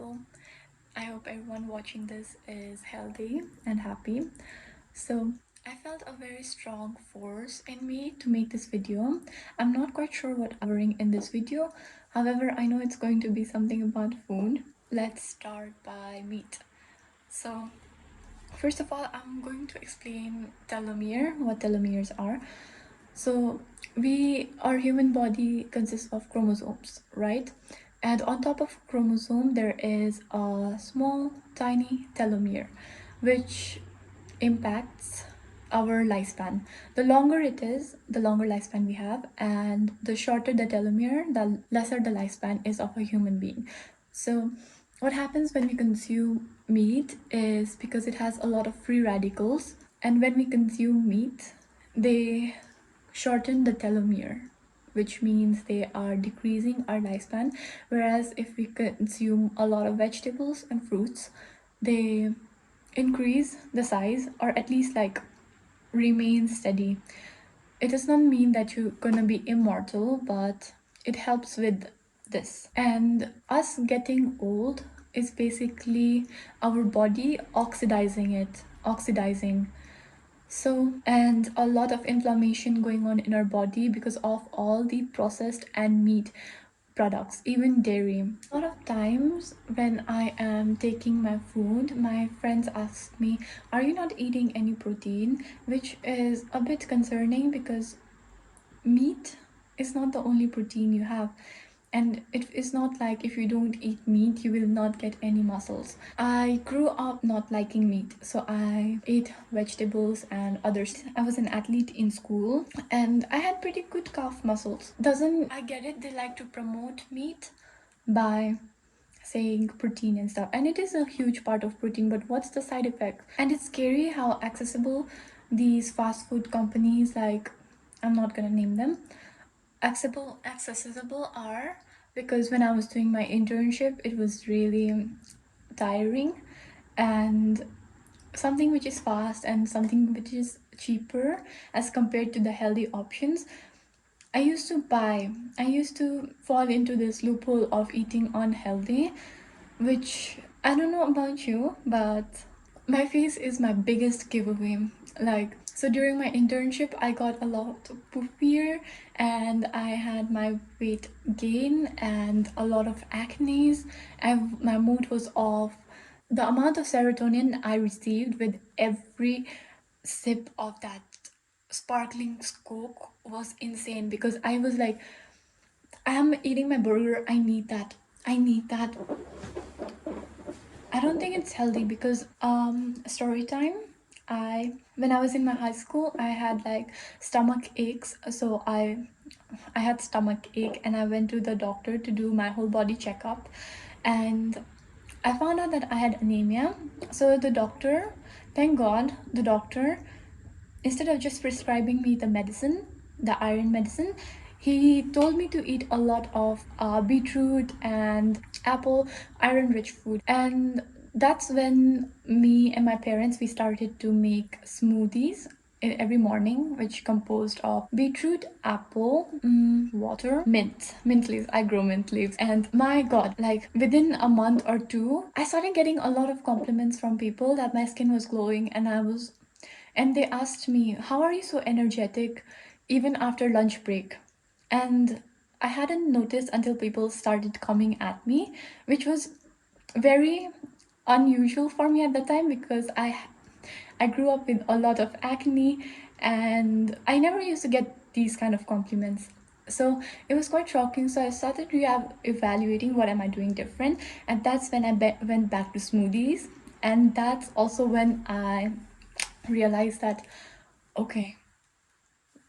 Hello, I hope everyone watching this is healthy and happy. So, I felt a very strong force in me to make this video. I'm not quite sure what I'm covering in this video, however, I know it's going to be something about food. Let's start by meat. So, first of all, I'm going to explain what telomeres are. So, our human body consists of chromosomes, right? And on top of chromosome, there is a small, tiny telomere, which impacts our lifespan. The longer it is, the longer lifespan we have, and the shorter the telomere, the lesser the lifespan is of a human being. So, what happens when we consume meat is because it has a lot of free radicals, and when we consume meat, they shorten the telomere, which means they are decreasing our lifespan. Whereas if we consume a lot of vegetables and fruits, they increase the size, or at least like remain steady. It does not mean that you're gonna be immortal, but it helps with this. And us getting old is basically our body oxidizing. So, and a lot of inflammation going on in our body because of all the processed and meat products, even dairy. A lot of times when I am taking my food, my friends ask me, "Are you not eating any protein?" Which is a bit concerning because meat is not the only protein you have, and it is not like if you don't eat meat you will not get any muscles. I grew up not liking meat, so I ate vegetables and others. I was an athlete in school and I had pretty good calf muscles. Doesn't I get it, they like to promote meat by saying protein and stuff, and it is a huge part of protein, but what's the side effect? And it's scary how accessible these fast food companies, like, I'm not gonna name them, accessible are, because when I was doing my internship it was really tiring, and something which is fast and something which is cheaper as compared to the healthy options, I used to fall into this loophole of eating unhealthy, which I don't know about you, but my face is my biggest giveaway. Like, so during my internship, I got a lot poofier and I had my weight gain and a lot of acne, and my mood was off. The amount of serotonin I received with every sip of that sparkling Coke was insane, because I was like, I'm eating my burger, I need that. I need that. I don't think it's healthy because story time. When I was in my high school, I had like stomach aches, so I had stomach ache and I went to the doctor to do my whole body checkup, and I found out that I had anemia. So the doctor, thank God, the doctor, instead of just prescribing me the medicine, the iron medicine, he told me to eat a lot of beetroot and apple, iron rich food. And that's when me and my parents, we started to make smoothies every morning, which composed of beetroot, apple, water, mint leaves. I grow mint leaves, and my god, like within a month or two I started getting a lot of compliments from people that my skin was glowing, and they asked me, "How are you so energetic even after lunch break?" And I hadn't noticed until people started coming at me, which was very unusual for me at the time, because I grew up with a lot of acne and I never used to get these kind of compliments. So it was quite shocking. So I started evaluating what am I doing different, and that's when I went back to smoothies, and that's also when I realized that, okay,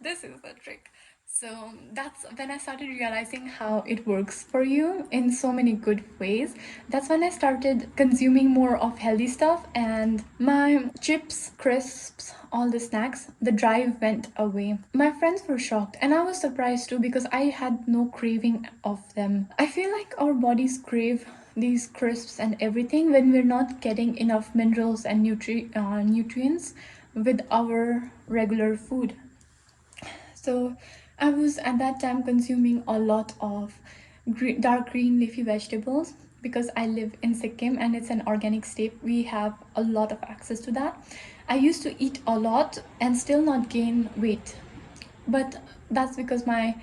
this is the trick. So that's when I started realizing how it works for you in so many good ways. That's when I started consuming more of healthy stuff, and my chips, crisps, all the snacks, the drive went away. My friends were shocked, and I was surprised too, because I had no craving of them. I feel like our bodies crave these crisps and everything when we're not getting enough minerals and nutrients with our regular food. So I was at that time consuming a lot of dark green leafy vegetables, because I live in Sikkim and it's an organic state, we have a lot of access to that. I used to eat a lot and still not gain weight, but that's because my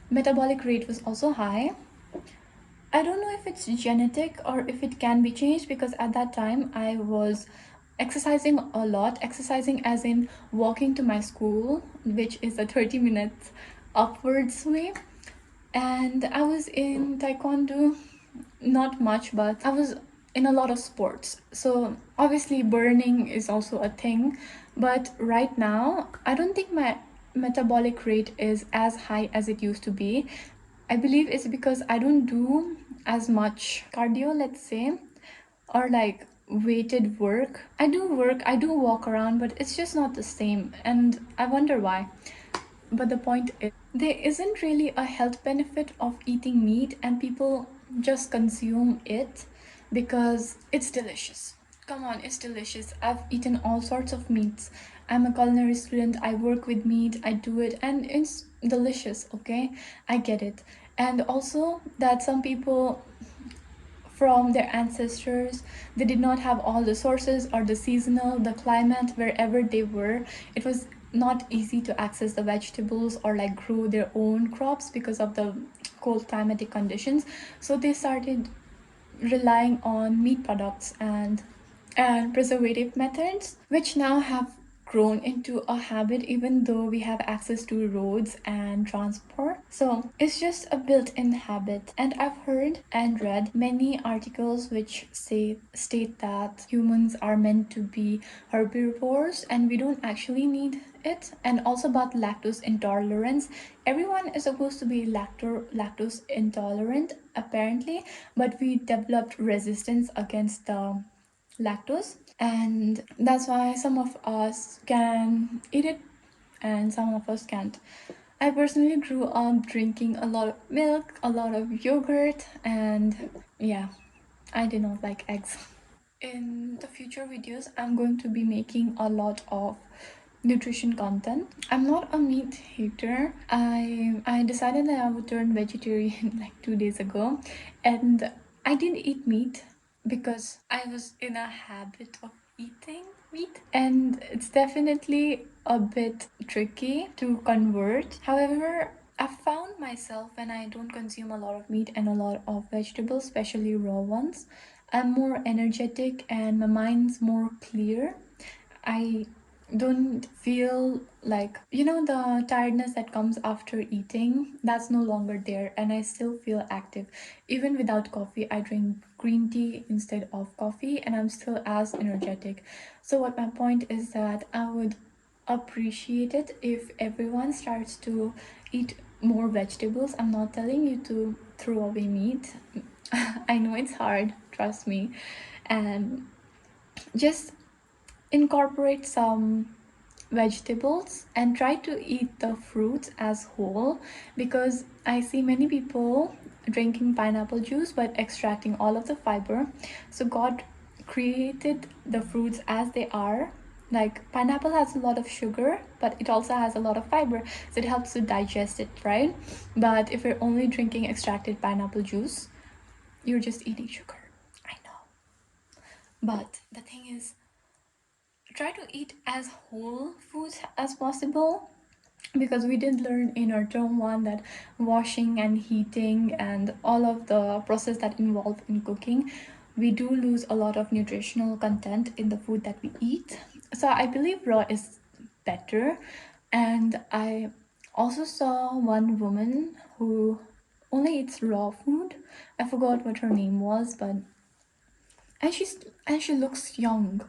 metabolic rate was also high. I don't know if it's genetic or if it can be changed, because at that time I was exercising a lot, exercising as in walking to my school, which is a 30 minutes upwards way. And I was in taekwondo, not much, but I was in a lot of sports. So obviously burning is also a thing, but right now I don't think my metabolic rate is as high as it used to be. I believe it's because I don't do as much cardio, let's say, or like weighted work. I do walk around, but it's just not the same, and I wonder why. But the point is, there isn't really a health benefit of eating meat, and people just consume it because it's delicious. Come on, it's delicious. I've eaten all sorts of meats. I'm a culinary student, I work with meat, I do it, and it's delicious, okay? I get it. And also, that some people from their ancestors, they did not have all the sources or the seasonal, the climate wherever they were. It was not easy to access the vegetables or like grow their own crops because of the cold climatic conditions. So they started relying on meat products and preservative methods, which now have grown into a habit even though we have access to roads and transport. So it's just a built-in habit. And I've heard and read many articles which state that humans are meant to be herbivores and we don't actually need it. And also about lactose intolerance. Everyone is supposed to be lactose intolerant apparently, but we developed resistance against the lactose, and that's why some of us can eat it and some of us can't. I personally grew up drinking a lot of milk, a lot of yogurt, and yeah, I did not like eggs. In the future videos, I'm going to be making a lot of nutrition content. I'm not a meat hater. I decided that I would turn vegetarian like 2 days ago, and I didn't eat meat because I was in a habit of eating meat, and it's definitely a bit tricky to convert. However, I found myself when I don't consume a lot of meat and a lot of vegetables, especially raw ones, I'm more energetic and my mind's more clear. I don't feel like, the tiredness that comes after eating, that's no longer there, and I still feel active. Even without coffee, I drink green tea instead of coffee, and I'm still as energetic. So, what my point is that I would appreciate it if everyone starts to eat more vegetables. I'm not telling you to throw away meat. I know it's hard, trust me. And just incorporate some vegetables and try to eat the fruits as whole, because I see many people drinking pineapple juice but extracting all of the fiber. So God created the fruits as they are. Like pineapple has a lot of sugar, but it also has a lot of fiber, so it helps to digest it, right? But if you're only drinking extracted pineapple juice, you're just eating sugar. I know. But the thing is, try to eat as whole foods as possible, because we did learn in our term one that washing and heating and all of the process that involve in cooking, we do lose a lot of nutritional content in the food that we eat. So I believe raw is better. And I also saw one woman who only eats raw food. I forgot what her name was, but and she looks young,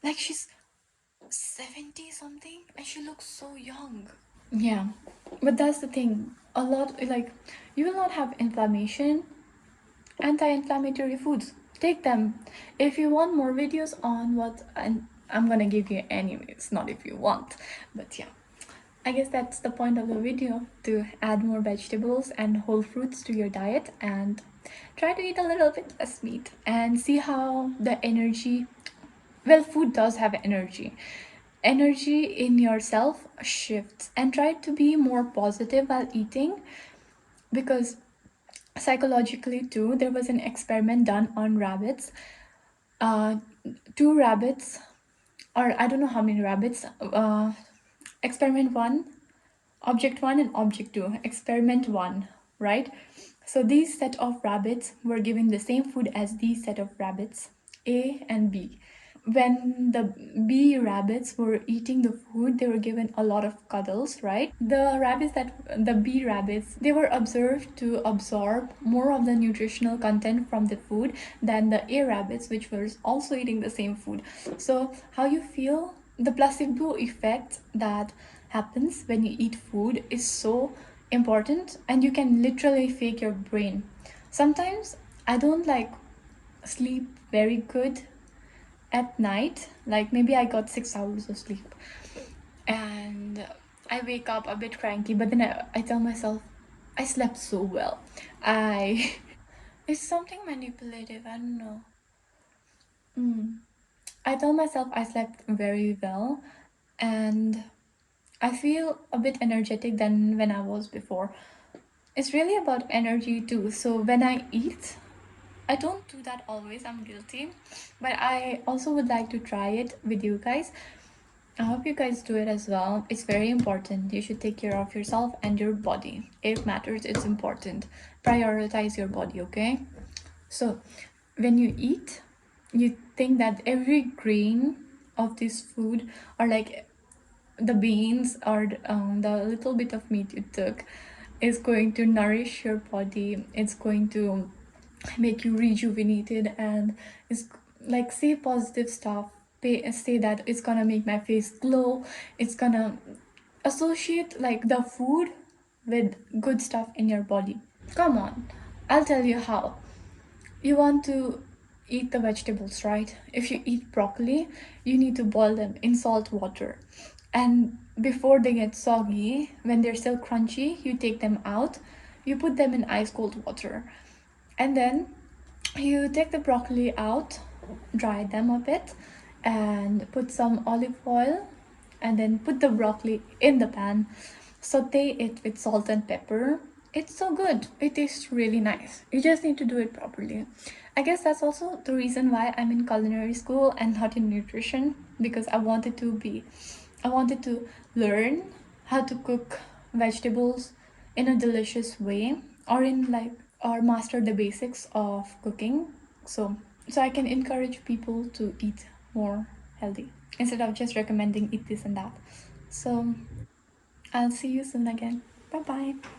like she's 70 something, and she looks so young. Yeah, but that's the thing. A lot, like, you will not have inflammation. Anti-inflammatory foods, take them. If you want more videos on what, and I'm gonna give you anyways, not if you want, but yeah, I guess that's the point of the video, to add more vegetables and whole fruits to your diet and try to eat a little bit less meat and see how the energy, well, food does have energy in yourself shifts, and try to be more positive while eating, because psychologically too. There was an experiment done on rabbits. uh, Two rabbits, or I don't know how many rabbits. Experiment 1, object 1 and object 2. Experiment 1, right? So these set of rabbits were given the same food as these set of rabbits, A and B. When the bee rabbits were eating the food, they were given a lot of cuddles, right? The bee rabbits, they were observed to absorb more of the nutritional content from the food than the A rabbits, which were also eating the same food. So how you feel, the placebo effect that happens when you eat food is so important, and you can literally fake your brain. Sometimes I don't like sleep very good at night. Like maybe I got 6 hours of sleep and I wake up a bit cranky, but then I tell myself I slept so well. I It's something manipulative, I don't know. I tell myself I slept very well, and I feel a bit energetic than when I was before. It's really about energy too. So when I eat, I don't do that always, I'm guilty, but I also would like to try it with you guys. I hope you guys do it as well. It's very important. You should take care of yourself and your body. It matters, it's important. Prioritize your body, okay? So, when you eat, you think that every grain of this food, or like the beans or the little bit of meat you took, is going to nourish your body. It's going to make you rejuvenated, and it's like say positive stuff. Say that it's gonna make my face glow. It's gonna associate like the food with good stuff in your body. Come on, I'll tell you how. You want to eat the vegetables, right? If you eat broccoli, you need to boil them in salt water. And before they get soggy, when they're still crunchy, you take them out, you put them in ice cold water. And then you take the broccoli out, dry them a bit, and put some olive oil, and then put the broccoli in the pan. Saute it with salt and pepper. It's so good. It tastes really nice. You just need to do it properly. I guess that's also the reason why I'm in culinary school and not in nutrition, because I wanted to learn how to cook vegetables in a delicious way, or in like or master the basics of cooking. So I can encourage people to eat more healthy instead of just recommending eat this and that. So I'll see you soon again. Bye bye.